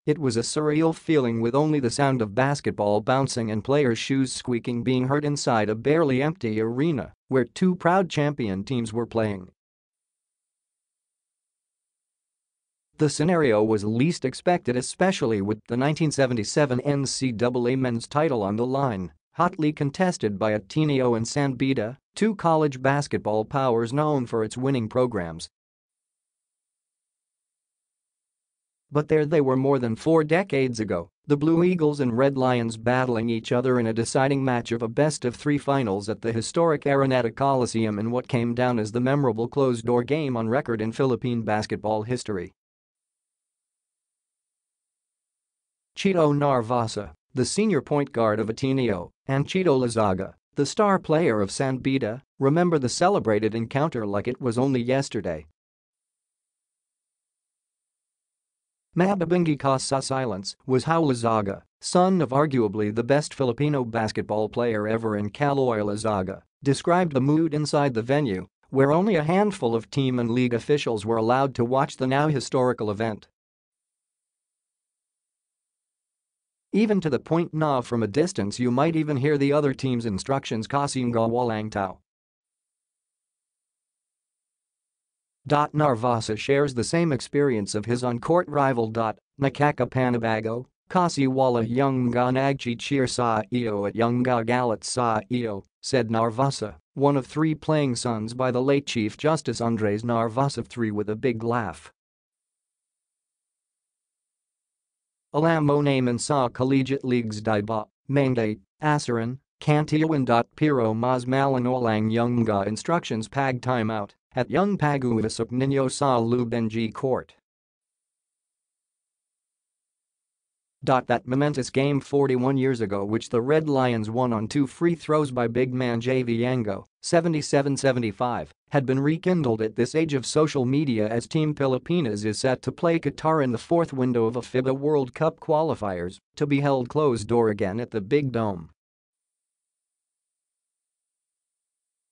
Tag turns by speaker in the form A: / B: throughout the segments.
A: It was a surreal feeling with only the sound of basketball bouncing and players' shoes squeaking being heard inside a barely empty arena where two proud champion teams were playing. The scenario was least expected, especially with the 1977 NCAA men's title on the line, hotly contested by Ateneo and San Beda, two college basketball powers known for its winning programs. But there they were more than 4 decades ago, the Blue Eagles and Red Lions battling each other in a deciding match of a best-of-3 finals at the historic Araneta Coliseum in what came down as the memorable closed-door game on record in Philippine basketball history. Chito Narvasa, the senior point guard of Ateneo, and Chito Loyzaga, the star player of San Beda, remember the celebrated encounter like it was only yesterday. Mabibingi sa silence was how Loyzaga, son of arguably the best Filipino basketball player ever in Caloy Loyzaga, described the mood inside the venue, where only a handful of team and league officials were allowed to watch the now historical event. Even to the point now from a distance you might even hear the other team's instructions kasi nga walang tao. Narvasa shares the same experience of his on-court rival. Nakakapanibago, kasi wala yung nga nagchicheer sa iyo at yung nga galit sa iyo, said Narvasa, one of 3 playing sons by the late Chief Justice Andres Narvasa III with a big laugh. Alam mo naman sa collegiate leagues diba, mandate, asaran, kantiyawan. Pero mas malanolang yung mga instructions pag timeout at yung pag-uusap ninyo sa loob ng court. That momentous game 41 years ago, which the Red Lions won on 2 free throws by big man JV Yango, 77-75, had been rekindled at this age of social media as Team Pilipinas is set to play Qatar in the 4th window of a FIBA World Cup qualifiers, to be held closed door again at the Big Dome.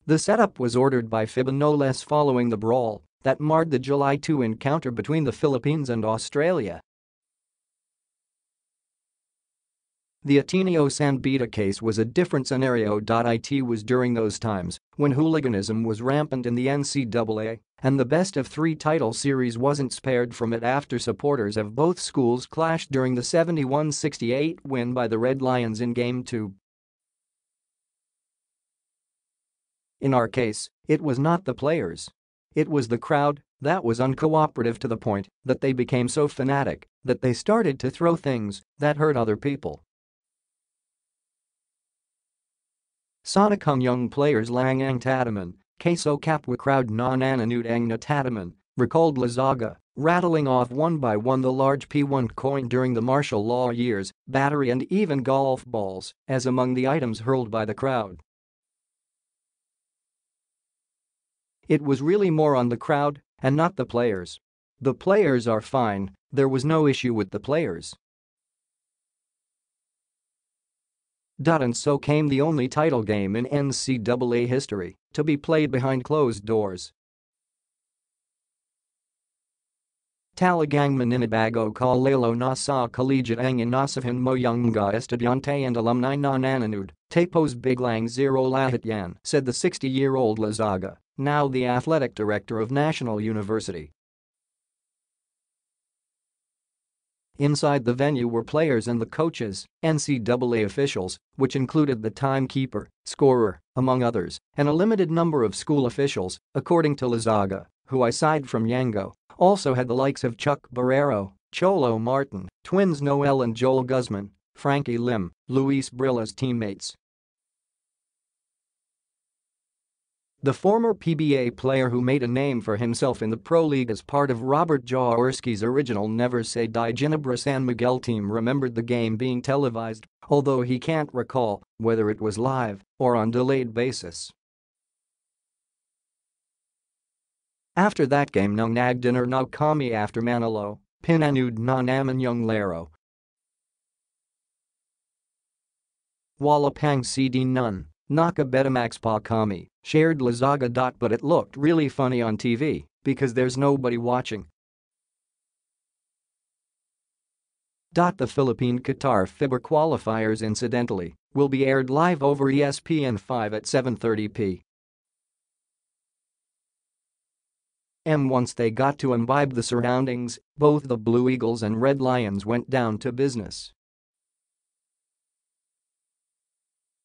A: The setup was ordered by FIBA no less following the brawl that marred the July 2 encounter between the Philippines and Australia. The Ateneo San Beda case was a different scenario. It was during those times when hooliganism was rampant in the NCAA, and the best-of-3 title series wasn't spared from it after supporters of both schools clashed during the 71-68 win by the Red Lions in Game 2. In our case, it was not the players. It was the crowd that was uncooperative to the point that they became so fanatic that they started to throw things that hurt other people. Sana kung young players lang ang tataman, kaso kapwa crowd na nanonood ang natataman, recalled Loyzaga, rattling off one by one the large P1 coin during the martial law years, battery and even golf balls as among the items hurled by the crowd. It was really more on the crowd and not the players. The players are fine, there was no issue with the players. And so came the only title game in NCAA history to be played behind closed doors. Talagang maninibago ka lalo na sa collegiate ang inasahan mo yung mga estudyante and alumni na nanonood, tapos biglang zero lahat yan, said the 60-year-old Loyzaga, now the athletic director of National University. Inside the venue were players and the coaches, NCAA officials, which included the timekeeper, scorer, among others, and a limited number of school officials, according to Loyzaga, who aside from Yango, also had the likes of Chuck Barrero, Cholo Martin, twins Noel and Joel Guzman, Frankie Lim, Luis Brilla's teammates. The former PBA player who made a name for himself in the Pro League as part of Robert Jaworski's original Never Say Die Ginebra San Miguel team remembered the game being televised, although he can't recall whether it was live or on delayed basis. After that game nung nagdinner na kami after Manalo, pinanood na naman yung laro. Wala pang CD nun, nakabetamax pa kami, shared Loyzaga. But it looked really funny on TV because there's nobody watching. The Philippine-Qatar FIBA qualifiers incidentally will be aired live over ESPN5 at 7:30 p.m. Once they got to imbibe the surroundings, both the Blue Eagles and Red Lions went down to business.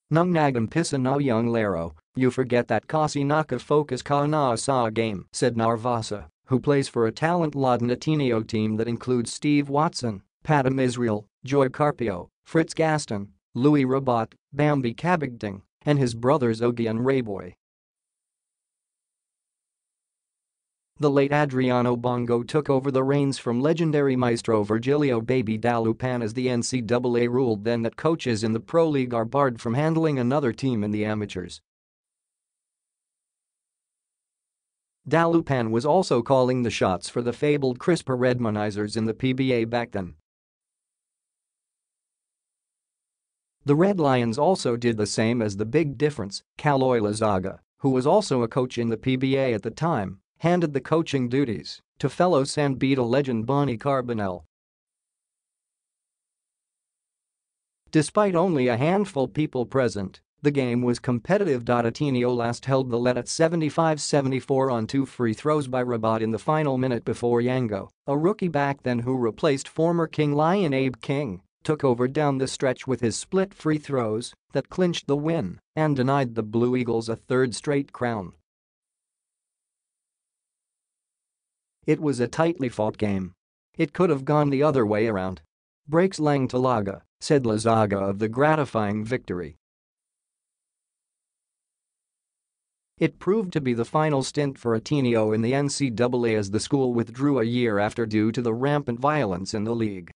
A: Nung nagampisa na young laro, you forget that kasi nakafocus ka na sa game, said Narvasa, who plays for a talent-laden Ateneo team that includes Steve Watson, Patam Israel, Joy Carpio, Fritz Gaston, Louis Rabat, Bambi Cabigding, and his brothers Ogie and Rayboy. The late Adriano Bongo took over the reins from legendary maestro Virgilio Baby Dalupan as the NCAA ruled then that coaches in the Pro League are barred from handling another team in the amateurs. Dalupan was also calling the shots for the fabled Crispa Redmonizers in the PBA back then. The Red Lions also did the same as the big difference, Caloy Loyzaga, who was also a coach in the PBA at the time, handed the coaching duties to fellow San Beda legend Bonnie Carbonell. Despite only a handful people present, the game was competitive. Ateneo last held the lead at 75-74 on 2 free throws by Rabat in the final minute before Yango, a rookie back then who replaced former King Lion Abe King, took over down the stretch with his split free throws that clinched the win and denied the Blue Eagles a third straight crown. It was a tightly fought game. It could have gone the other way around. Breaks lang talaga, said Loyzaga of the gratifying victory. It proved to be the final stint for Ateneo in the NCAA as the school withdrew a year after due to the rampant violence in the league.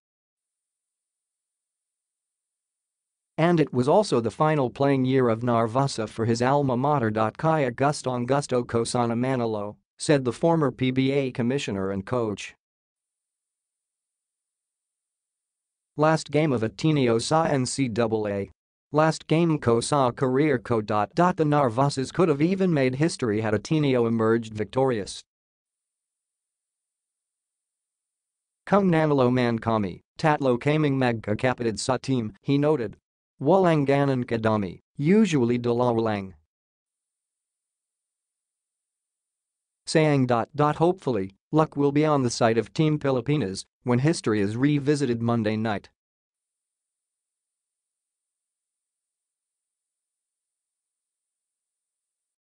A: And it was also the final playing year of Narvasa for his alma mater. Kaya gustong gusto ko sana Manalo, said the former PBA commissioner and coach. Last game of Ateneo sa NCAA. Last game ko sa career ko. The Narvasas could have even made history had Ateneo emerged victorious. Kung nanalo man kami, tatlo kaming magkakapatid sa team, he noted. Walang ganon kadami, usually dalawa lang. Saying. Hopefully, luck will be on the side of Team Pilipinas when history is revisited Monday night.